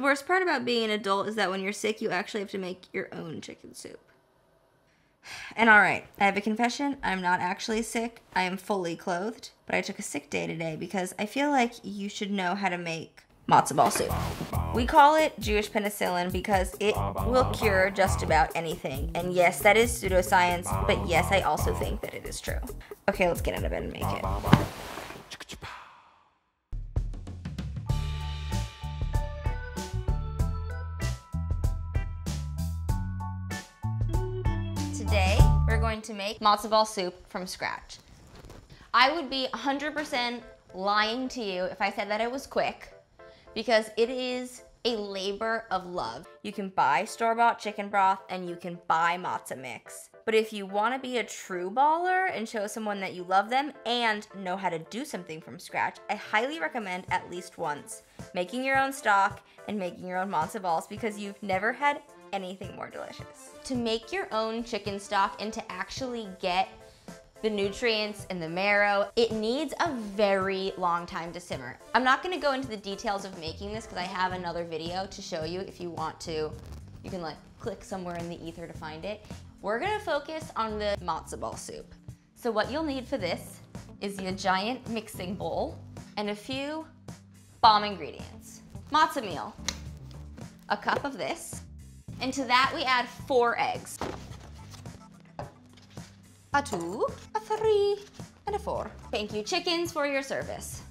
worst part about being an adult is that when you're sick, you actually have to make your own chicken soup. And alright, I have a confession. I'm not actually sick. I am fully clothed. But I took a sick day today because I feel like you should know how to make matzo ball soup. We call it Jewish penicillin because it will cure just about anything. And yes, that is pseudoscience, but yes, I also think that it is true. Okay, let's get out of bed and make it. Today, we're going to make matzo ball soup from scratch. I would be 100% lying to you if I said that it was quick, because it is a labor of love. You can buy store-bought chicken broth and you can buy matzo mix. But if you want to be a true baller and show someone that you love them and know how to do something from scratch, I highly recommend at least once making your own stock and making your own matzo balls, because you've never had anything more delicious. To make your own chicken stock and to actually get the nutrients and the marrow, it needs a very long time to simmer. I'm not gonna go into the details of making this because I have another video to show you if you want to. You can like click somewhere in the ether to find it. We're gonna focus on the matzo ball soup. So what you'll need for this is a giant mixing bowl and a few bomb ingredients. Matzo meal, a cup of this, and to that we add 4 eggs. A 2, a 3, and a 4. Thank you, chickens, for your service.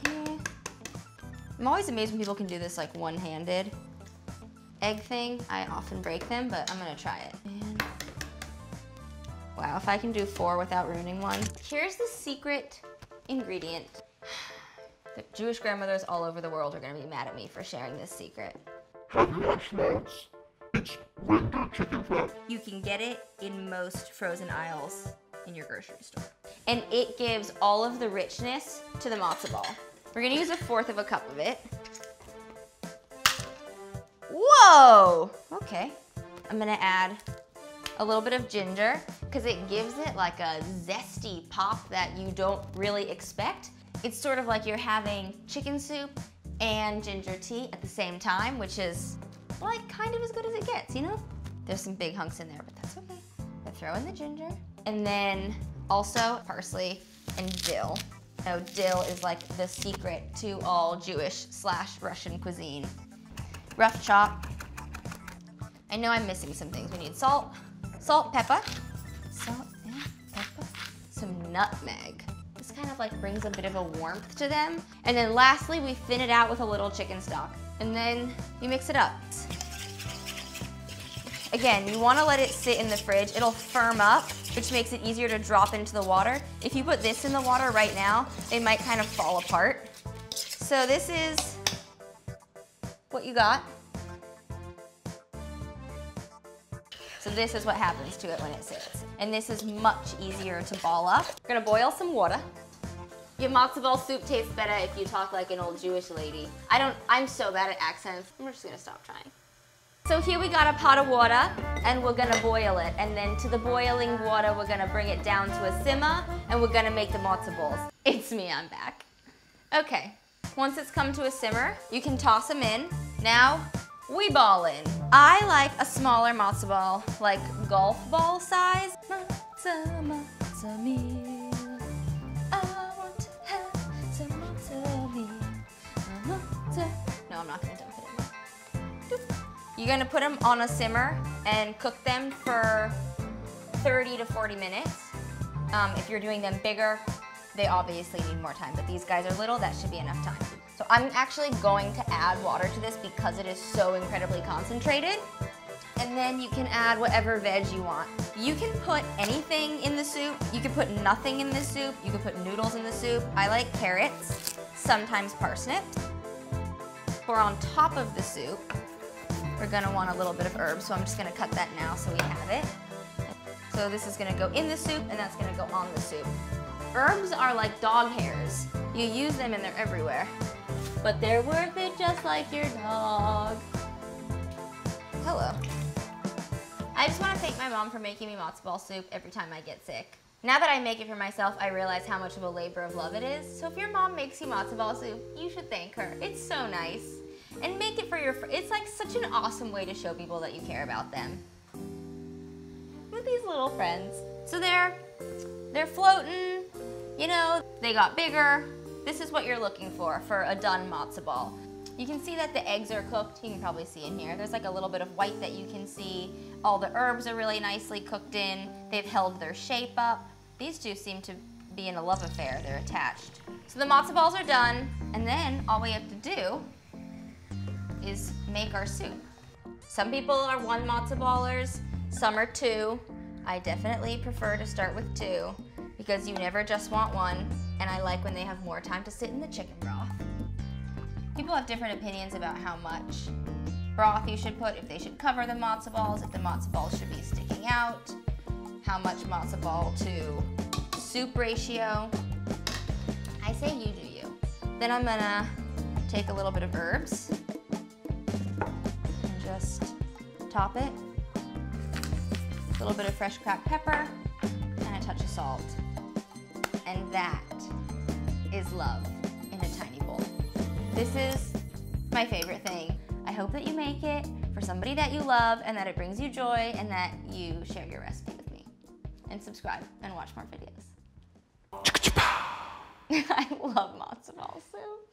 I'm always amazed when people can do this like one-handed egg thing. I often break them, but I'm gonna try it. And wow, if I can do 4 without ruining one. Here's the secret ingredient. The Jewish grandmothers all over the world are gonna be mad at me for sharing this secret. Have you watched Stalks? It's rendered chicken fat. You can get it in most frozen aisles in your grocery store. And it gives all of the richness to the matzo ball. We're gonna use 1/4 of a cup of it. Whoa! Okay. I'm gonna add a little bit of ginger because it gives it like a zesty pop that you don't really expect. It's sort of like you're having chicken soup and ginger tea at the same time, which is like kind of as good as it gets, you know? There's some big hunks in there, but that's okay. I throw in the ginger. And then also parsley and dill. Now dill is like the secret to all Jewish/Russian cuisine. Rough chop. I know I'm missing some things. We need salt, pepper, salt and pepper, some nutmeg. This kind of like brings a bit of a warmth to them. And then lastly, we thin it out with a little chicken stock. And then you mix it up. Again, you wanna let it sit in the fridge. It'll firm up, which makes it easier to drop into the water. If you put this in the water right now, it might kind of fall apart. So this is what you got. So this is what happens to it when it sits. And this is much easier to ball up. We're gonna boil some water. Your matzo ball soup tastes better if you talk like an old Jewish lady. I'm so bad at accents. I'm just gonna stop trying. So here we got a pot of water and we're gonna boil it. And then to the boiling water, we're gonna bring it down to a simmer and we're gonna make the matzo balls. It's me, I'm back. Okay, once it's come to a simmer, you can toss them in. Now, we ball in. I like a smaller matzo ball, like golf ball size. Matzo meal. No, I'm not gonna dump it in there. You're gonna put them on a simmer and cook them for 30 to 40 minutes. If you're doing them bigger, they obviously need more time, but these guys are little, that should be enough time. So I'm actually going to add water to this because it is so incredibly concentrated. And then you can add whatever veg you want. You can put anything in the soup. You can put nothing in the soup. You can put noodles in the soup. I like carrots, sometimes parsnips. For on top of the soup, we're gonna want a little bit of herbs, so I'm just gonna cut that now so we have it. So this is gonna go in the soup and that's gonna go on the soup. Herbs are like dog hairs. You use them and they're everywhere. But they're worth it just like your dog. Hello. I just want to thank my mom for making me matzo ball soup every time I get sick. Now that I make it for myself, I realize how much of a labor of love it is. So if your mom makes you matzo ball soup, you should thank her. It's so nice. and make it for your it's like such an awesome way to show people that you care about them. With these little friends. So they're floating, you know, they got bigger. This is what you're looking for a done matzo ball. You can see that the eggs are cooked. You can probably see in here. There's like a little bit of white that you can see. All the herbs are really nicely cooked in. They've held their shape up. These two seem to be in a love affair. They're attached. So the matzo balls are done, and then all we have to do is make our soup. Some people are 1 matzo ballers, some are 2. I definitely prefer to start with 2 because you never just want 1, and I like when they have more time to sit in the chicken broth. People have different opinions about how much broth you should put, if they should cover the matzo balls, if the matzo balls should be sticking out, how much matzo ball to soup ratio. I say you do you. Then I'm gonna take a little bit of herbs and just top it. A little bit of fresh cracked pepper and a touch of salt. And that is love in a tiny bowl. This is my favorite thing. I hope that you make it for somebody that you love and that it brings you joy and that you share your recipe with me. And subscribe and watch more videos. I love matzo ball soup.